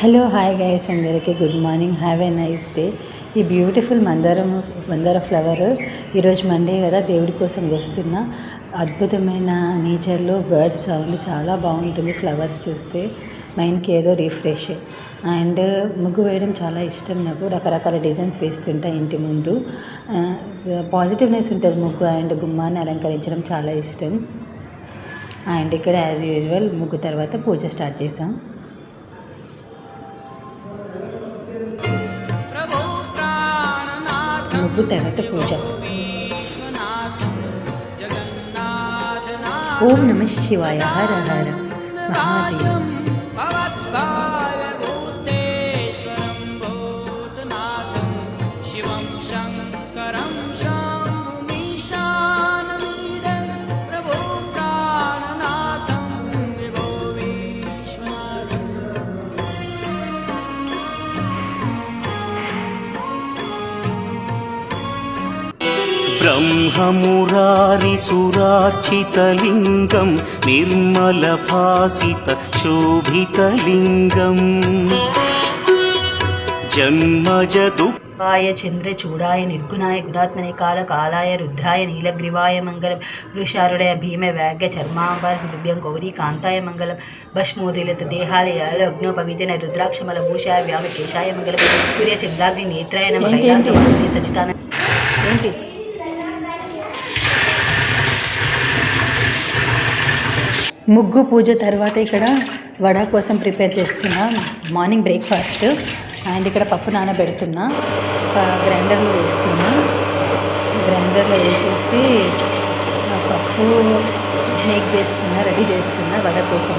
Hello hi guys అందరికీ good morning, have a nice day. ఈ beautiful మందార flower ఈరోజు మండే కదా, దేవుడి కోసం వస్తున్న అద్భుతమైన నేచర్లో బర్డ్స్ సౌండ్ చాలా బాగుంటుంది. ఫ్లవర్స్ చూస్తే మైండ్కి ఏదో రిఫ్రెష్. అండ్ ముగ్గు వేయడం చాలా ఇష్టం నాకు. రకరకాల డిజైన్స్ వేస్తుంటా ఇంటి ముందు. పాజిటివ్నెస్ ఉంటుంది ముగ్గు అండ్ గుమ్మాన్ని అలంకరించడం చాలా ఇష్టం. అండ్ ఇక్కడ యాజ్ యూజువల్ ముగ్గు తర్వాత పూజ స్టార్ట్ చేసాం. ముగ్గు తర్వాత పూజ. ఓం నమ శివాయ, హర హర మహాదేవ. ब्रह्ममुरारिसुरार्चितलिङ्गं निर्मलभासितशोभितलिङ्गं जन्मजदुःखाय चन्द्रचूडाय निर्गुणाय गुणात्मने कालकालाय रुद्राय नीलग्रीवाय मङ्गलं वृषारुडय भीम व्याघ्य चर्माम्बरदिव्यं गौरी कान्ताय मङ्गलं भस्मोदिलित देहालय अग्नोपवीतेन रुद्राक्षमलभूषाय व्यामकेशाय मङ्गलं सूर्यचन्द्राग्नि नेत्राय नमः कैलासवासिने सच्चिदानन्द. ముగ్గు పూజ తర్వాత ఇక్కడ వడ కోసం ప్రిపేర్ చేస్తున్నా. Morning breakfast. అండ్ ఇక్కడ పప్పు నానబెడుతున్నా, గ్రైండర్లో వేస్తున్నా. గ్రైండర్లో వేసేసి పప్పు మేక్ చేస్తున్నా, రెడీ చేస్తున్నా వడ కోసం.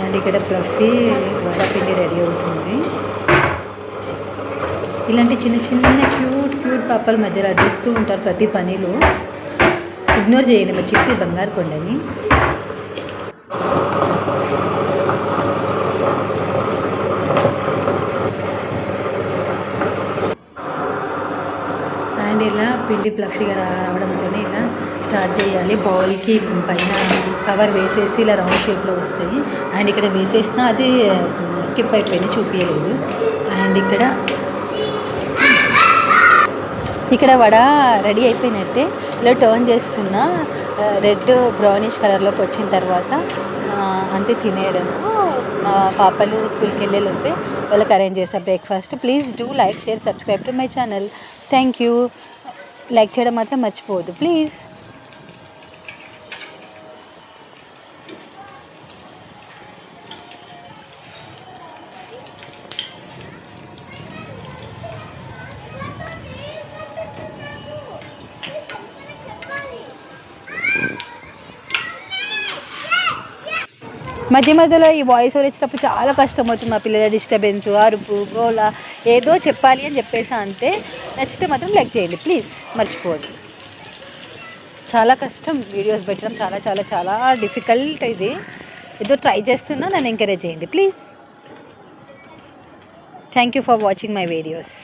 అండ్ ఇక్కడ ఫ్లఫీ వడ పిండి రెడీ అవుతుంది. ఇలాంటి చిన్న చిన్న క్యూట్ పాపల మధ్యలో అడ్డిస్తూ ఉంటారు ప్రతి పనిలో. ఇగ్నోర్ చేయండి, మా చిట్టి బంగారు కొండని. అండ్ ఇలా పిండి ఫ్లఫీగా రావడంతోనే ఇలా స్టార్ట్ చేయాలి. బౌల్కి పైన కవర్ వేసేసి ఇలా రౌండ్ షేప్లో వస్తాయి. అండ్ ఇక్కడ వేసేసిన అది స్కిప్ అయిపోయింది, చూపించలేదు. అండ్ ఇక్కడ వడ రెడీ అయిపోయినట్టే. ఇలా టర్న్ చేస్తున్నా, రెడ్ బ్రౌనిష్ కలర్లోకి వచ్చిన తర్వాత అంతే తినేయడం. పాపలు స్కూల్కి వెళ్ళే లోపే వాళ్ళకి అరేంజ్ చేస్తా breakfast. Please do like, share, subscribe to my channel. Thank you. Like చేయడం మాత్రం మర్చిపోవద్దు ప్లీజ్. మధ్య మధ్యలో ఈ వాయిస్ ఓవర్ ఇచ్చినప్పుడు చాలా కష్టం అవుతుంది. మా పిల్లల డిస్టర్బెన్స్, అరుపు, గోల ఏదో చెప్పాలి అని చెప్పేసి అంతే. నచ్చితే మాత్రం లైక్ చేయండి ప్లీజ్, మర్చిపోవద్దు. చాలా కష్టం వీడియోస్ పెట్టడం, చాలా చాలా చాలా డిఫికల్ట్. ఇది ఏదో ట్రై చేస్తున్నా, నన్ను ఎంకరేజ్ చేయండి please. Thank you for watching my videos.